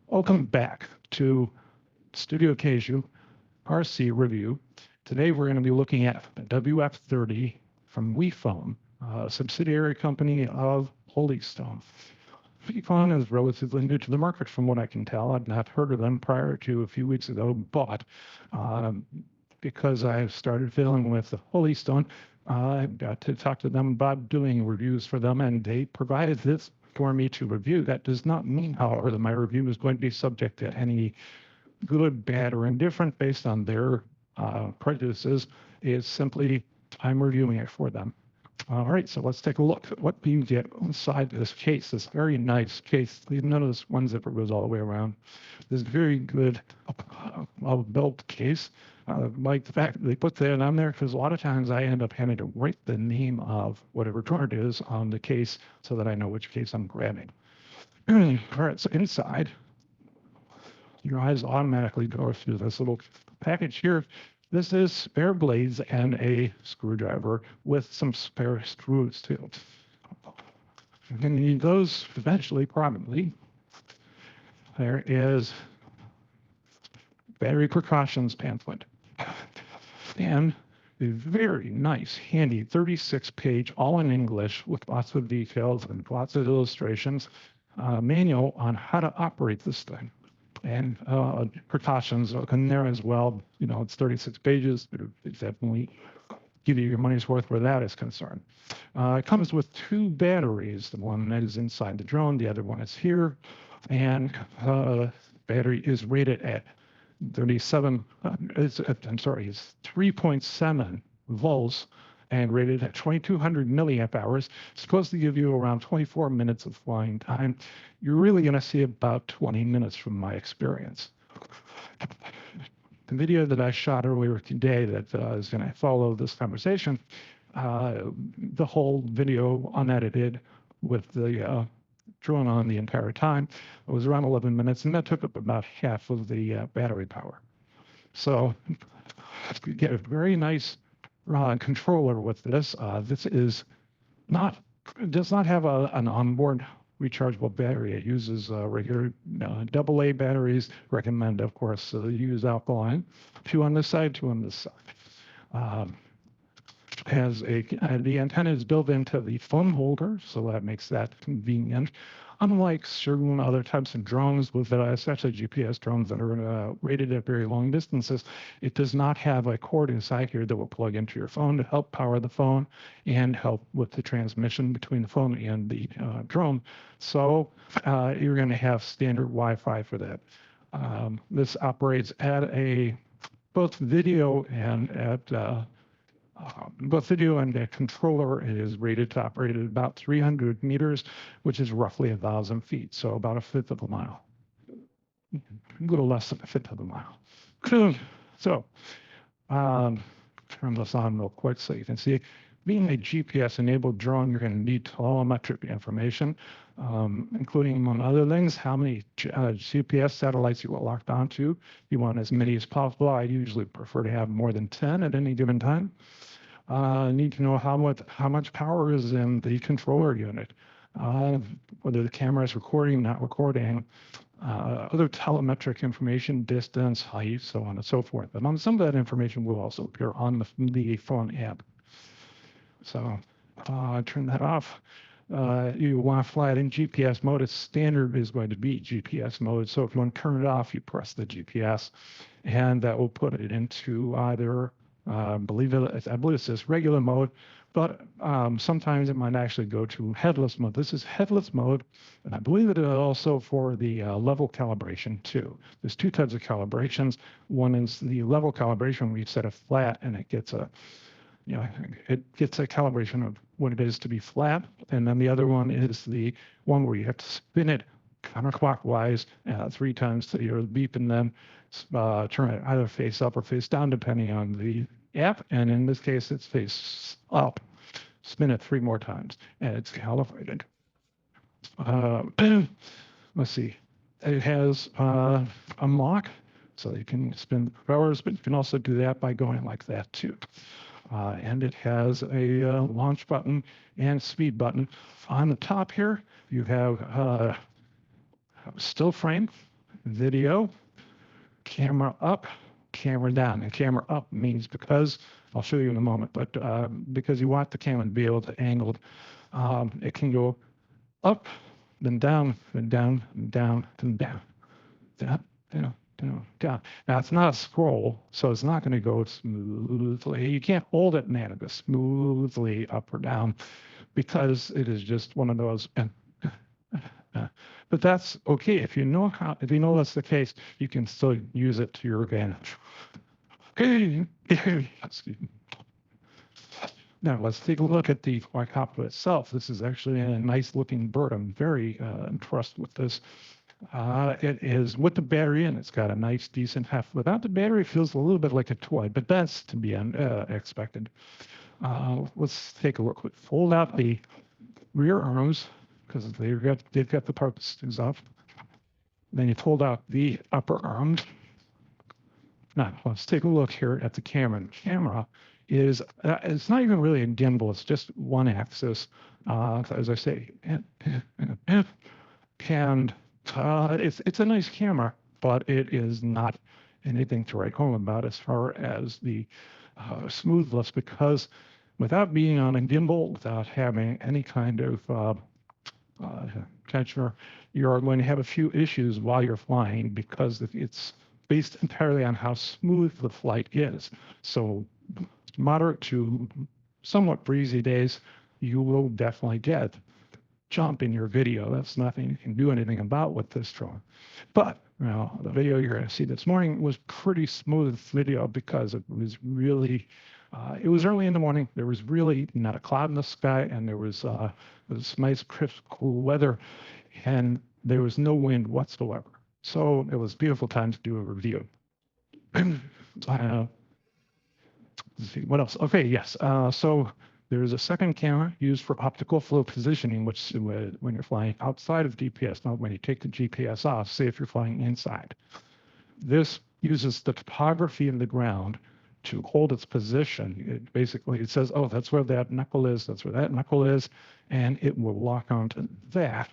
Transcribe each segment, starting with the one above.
Welcome back to Studio Kaiju RC review. Today we're going to be looking at the WF30 from WeFone, a subsidiary company of Holystone. WeFone is relatively new to the market from what I can tell. I'd not heard of them prior to a few weeks ago, but because I started dealing with the Holystone, I got to talk to them about doing reviews for them, and they provided this for me to review. That does not mean, however, that my review is going to be subject to any good, bad, or indifferent based on their prejudices. It's simply I'm reviewing it for them. All right, so let's take a look at what you get inside this case, this very nice case. None of this one zipper goes all the way around. This very good, well-built case. Like the fact that they put that on there, because a lot of times I end up having to write the name of whatever drone it is on the case so that I know which case I'm grabbing. All right, so inside, your eyes automatically go through this little package here. This is spare blades and a screwdriver with some spare screws too. You're going to need those eventually, probably. There is battery precautions pamphlet. And a very nice, handy 36-page, all in English, with lots of details and lots of illustrations, manual on how to operate this thing. And precautions in there as well. You know, it's 36 pages, but it definitely give you your money's worth where that is concerned. It comes with two batteries. The one that is inside the drone, the other one is here. And battery is rated at 37, it's 3.7 volts and rated at 2200 milliamp hours. It's supposed to give you around 24 minutes of flying time. You're really going to see about 20 minutes from my experience. The video that I shot earlier today that is going to follow this conversation, the whole video unedited with the drone on the entire time, it was around 11 minutes, and that took up about half of the battery power. So you get a very nice controller with this. This is not does not have an onboard rechargeable battery. It uses regular AA batteries. Recommend, of course, use alkaline. Two on this side, two on this side. Has the antenna is built into the phone holder, so that makes that convenient. Unlike certain other types of drones, with especially GPS drones that are rated at very long distances, it does not have a cord inside here that will plug into your phone to help power the phone and help with the transmission between the phone and the drone. So you're going to have standard Wi-Fi for that. This operates at both video and at both video and the controller is rated to operate at about 300 meters, which is roughly 1,000 feet, so about a fifth of a mile. A little less than a fifth of a mile. So, turn this on real quick so you can see. Being a GPS-enabled drone, you're going to need telemetric information, including, among other things, how many GPS satellites you are locked onto. You want as many as possible. I usually prefer to have more than 10 at any given time. Need to know how much power is in the controller unit, whether the camera is recording, not recording, other telemetric information, distance, height, so on and so forth. And some of that information will also appear on the phone app. So turn that off. You want to fly it in GPS mode. Its standard is going to be GPS mode. So if you want to turn it off, you press the GPS, and that will put it into either, I believe it says regular mode, but sometimes it might actually go to headless mode. This is headless mode, and I believe it is also for the level calibration too. There's two types of calibrations. One is the level calibration where you set it flat and it gets a calibration of what it is to be flat. And then the other one is the one where you have to spin it counterclockwise 3 times to your beep, and then turn it either face up or face down, depending on the app. And in this case, it's face up. Spin it 3 more times, and it's calibrated. Let's see. It has unlock, so you can spin the hours, but you can also do that by going like that too. And it has a launch button and speed button. On the top here, you have still frame, video, camera up, camera down. And camera up means because, I'll show you in a moment, but because you want the camera to be able to angle, it can go up, then down, then down, then down, then down, down, down, down, down. Now, it's not a scroll, so it's not going to go smoothly. You can't hold it and go smoothly up or down because it is just one of those. But that's okay. If you know that's the case, you can still use it to your advantage. Okay. Excuse me. Now let's take a look at the quadcopter itself. This is actually a nice looking bird. I'm very impressed with this. It is with the battery in. It's got a nice, decent heft. Without the battery, it feels a little bit like a toy, but that's to be expected. Let's take a look. Fold out the rear arms because they've got the purposes up. Then you fold out the upper arms. Now let's take a look here at the camera. The camera is it's not even really a gimbal. It's just one axis. As I say, and it's a nice camera, but it is not anything to write home about as far as the smoothness, because without being on a gimbal, without having any kind of catcher, you're going to have a few issues while you're flying because it's based entirely on how smooth the flight is. So moderate to somewhat breezy days, you will definitely get jump in your video. That's nothing you can do anything about with this drone. But the video you're going to see this morning was pretty smooth video because it was really, it was early in the morning. There was really not a cloud in the sky, and there was this nice, crisp, cool weather, and there was no wind whatsoever. So it was a beautiful time to do a review. Let's see, what else? Okay, yes. So there's a second camera used for optical flow positioning, which when you're flying outside of GPS, not when you take the GPS off, say if you're flying inside. This uses the topography of the ground to hold its position. It says, oh, that's where that knuckle is, that's where that knuckle is, and it will lock onto that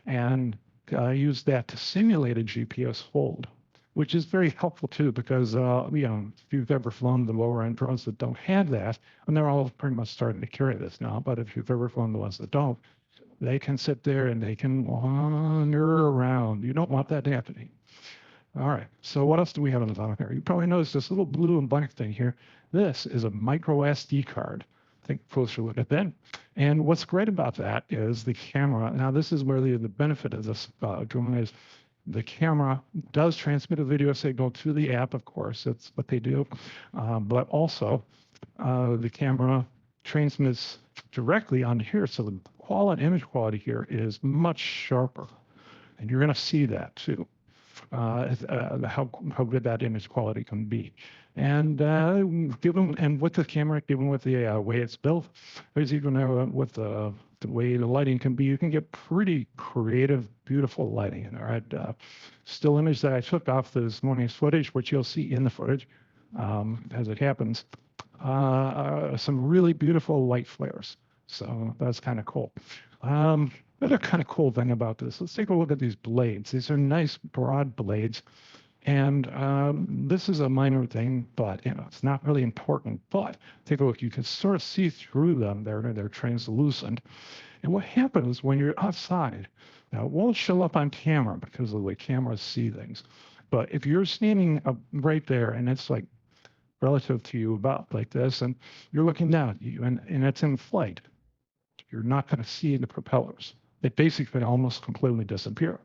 and use that to simulate a GPS hold, which is very helpful too, because if you've ever flown the lower end drones that don't have that, and they're all pretty much starting to carry this now, but if you've ever flown the ones that don't, they can sit there and they can wander around. You don't want that happening. All right, so what else do we have on the bottom here? You probably noticed this little blue and black thing here. This is a micro SD card. Take a closer look at that. And what's great about that is the camera. Now, this is where the benefit of this drone is. The camera does transmit a video signal to the app, of course. That's what they do. But also, the camera transmits directly onto here. So the image quality here is much sharper. And you're going to see that, too, how good that image quality can be. And with the camera, given with the way it's built, there's even with the way the lighting can be, you can get pretty creative, beautiful lighting. All right, still image that I took off this morning's footage, which you'll see in the footage as it happens, some really beautiful light flares. So that's kind of cool. Another kind of cool thing about this, let's take a look at these blades. These are nice, broad blades. And this is a minor thing, but it's not really important. But take a look, you can sort of see through them. They're translucent. And what happens when you're outside, now it won't show up on camera because of the way cameras see things. But if you're standing up right there and it's like relative to you about like this, and you're looking down at you and it's in flight, you're not going to see the propellers. They basically almost completely disappear,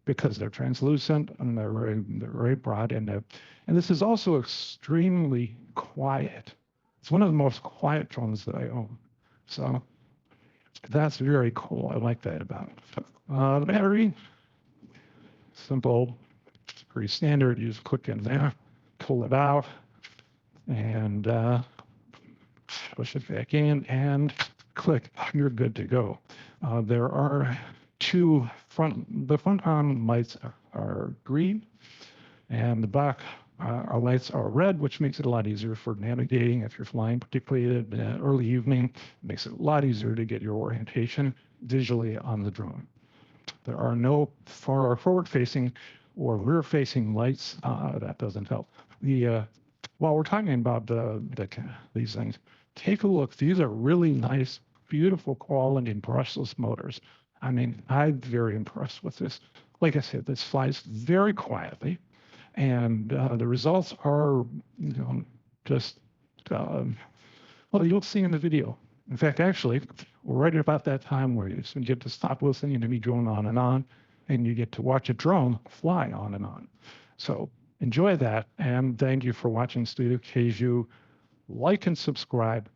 because they're translucent and they're very broad, and this is also extremely quiet. It's one of the most quiet drones that I own, so that's very cool. I like that about it. The battery, simple, pretty standard. You just click in there, pull it out, and push it back in, and click. You're good to go. There are the front arm lights are green, and the back lights are red, which makes it a lot easier for navigating if you're flying, particularly in the early evening. It makes it a lot easier to get your orientation visually on the drone. There are no forward-facing or rear-facing lights. That doesn't help. While we're talking about these things, take a look. These are really nice, beautiful quality brushless motors. I mean, I'm very impressed with this. Like I said, this flies very quietly, and the results are, just well, you'll see in the video. In fact, actually, right about that time where you get to stop listening to me drone on, and you get to watch a drone fly on and on. So enjoy that, and thank you for watching Studio Kaiju. Like and subscribe.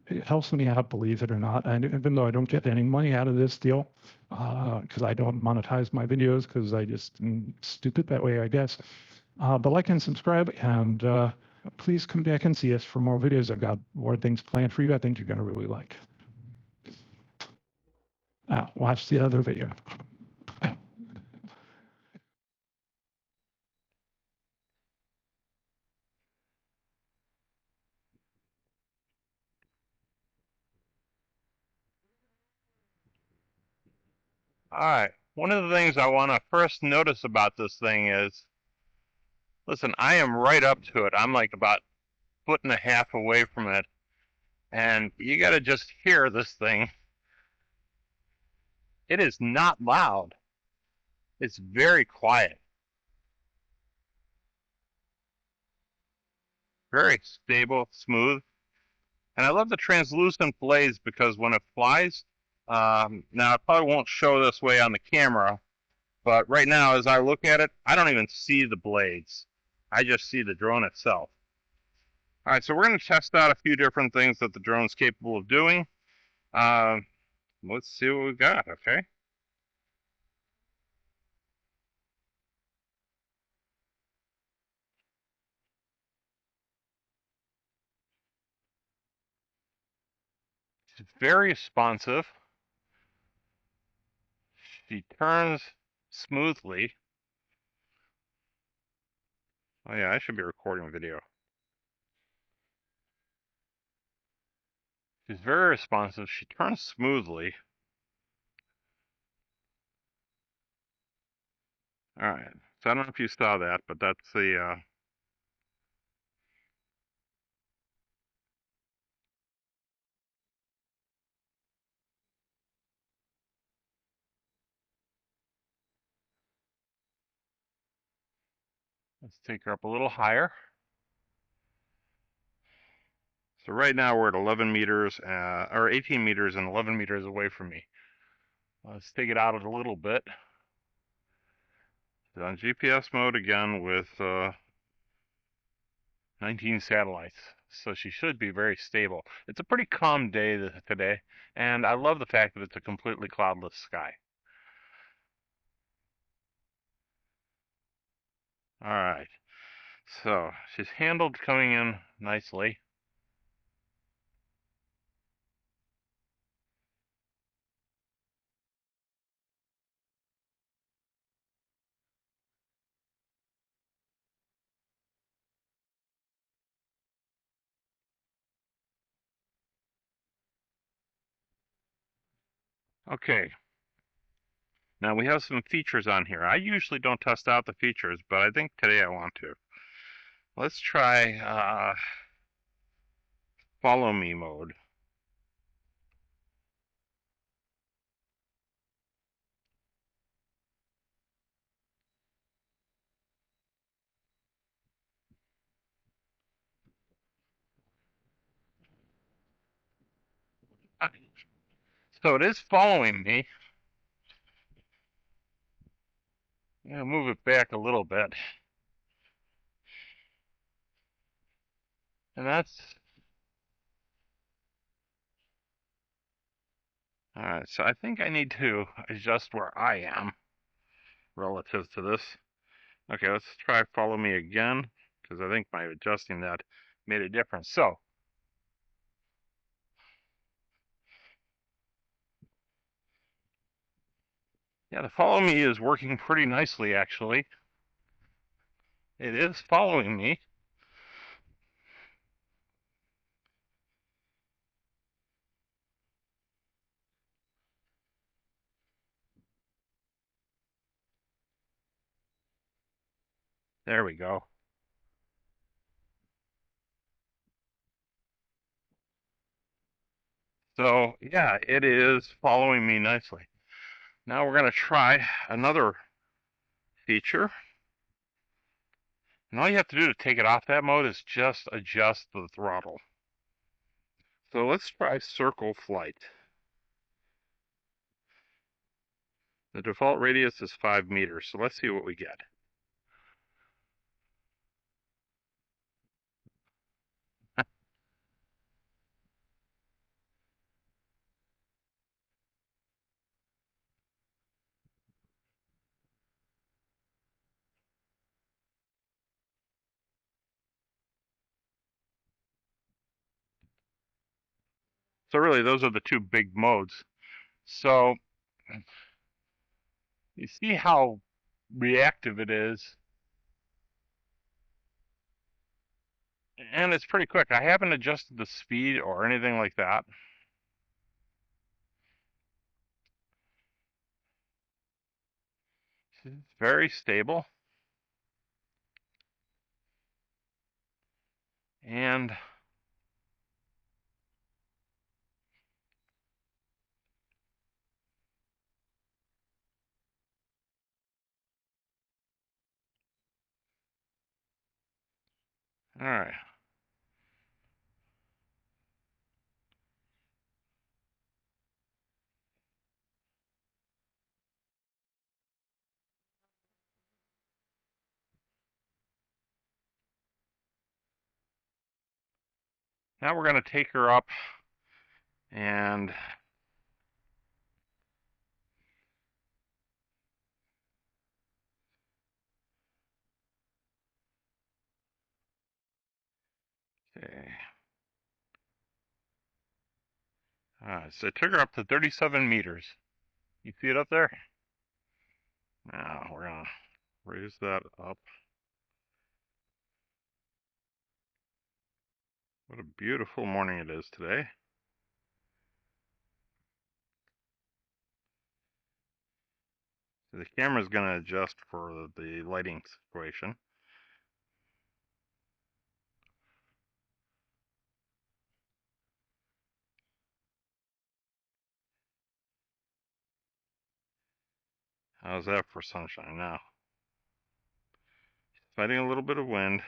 It helps me out, believe it or not. And even though I don't get any money out of this deal, because I don't monetize my videos, because I just am stupid that way, I guess. But like and subscribe, and please come back and see us for more videos. I've got more things planned for you I think you're going to really like. Watch the other video. All right. One of the things I want to first notice about this thing is, listen, I am right up to it. I'm like about a foot and a half away from it. And you got to just hear this thing. It is not loud. It's very quiet. Very stable, smooth. And I love the translucent blades because when it flies, now I probably won't show this way on the camera, but right now as I look at it, I don't even see the blades. I just see the drone itself. All right, so we're going to test out a few different things that the drone's capable of doing. Let's see what we got, okay? She's very responsive. She turns smoothly. Oh yeah, I should be recording video. She's very responsive. She turns smoothly. All right, so I don't know if you saw that, but that's the let's take her up a little higher. So right now we're at 11 meters, or 18 meters and 11 meters away from me. Let's take it out a little bit. It's on GPS mode again with 19 satellites. So she should be very stable. It's a pretty calm day today, and I love the fact that it's a completely cloudless sky. All right, so she's handled coming in nicely. Okay, now we have some features on here. I usually don't test out the features, but I think today I want to. Let's try follow me mode. So it is following me. I'm gonna move it back a little bit. And that's, all right, so I think I need to adjust where I am relative to this. Okay, let's try follow me again, because I think by adjusting that made a difference. So, yeah, the follow me is working pretty nicely, actually. It is following me. There we go. So yeah, it is following me nicely. Now we're going to try another feature. And all you have to do to take it off that mode is just adjust the throttle. So let's try circle flight. The default radius is 5 meters, so let's see what we get. So really, those are the two big modes. So you see how reactive it is. And it's pretty quick. I haven't adjusted the speed or anything like that. It's very stable. And all right. Now we're going to take her up and okay. So I took her up to 37 meters. You see it up there? Now we're going to raise that up. What a beautiful morning it is today. So the camera is going to adjust for the lighting situation. How's that for sunshine now? Fighting a little bit of wind.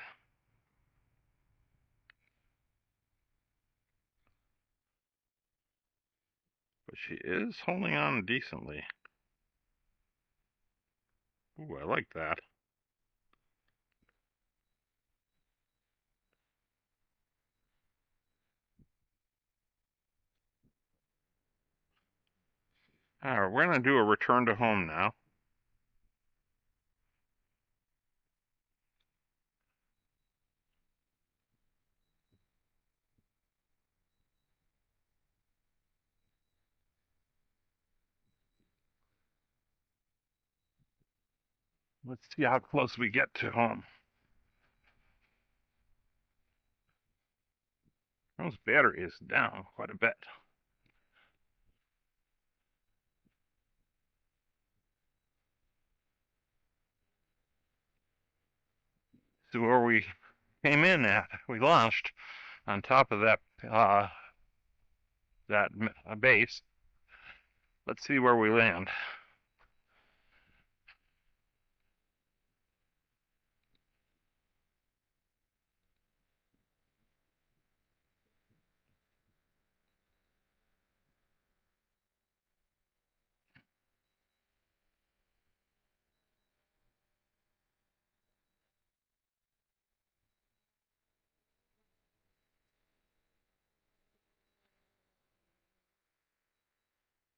But she is holding on decently. Ooh, I like that. Alright, we're going to do a return to home now. Let's see how close we get to home. Those battery is down quite a bit. So where we came in at, we launched on top of that base. Let's see where we land.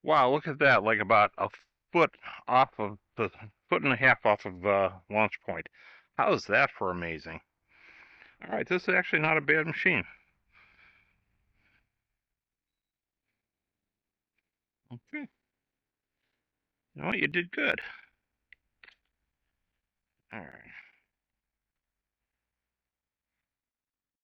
Wow, look at that, like about a foot off of the foot and a half off of launch point. How is that for amazing? All right, this is actually not a bad machine. Okay. You know what, you did good. All right.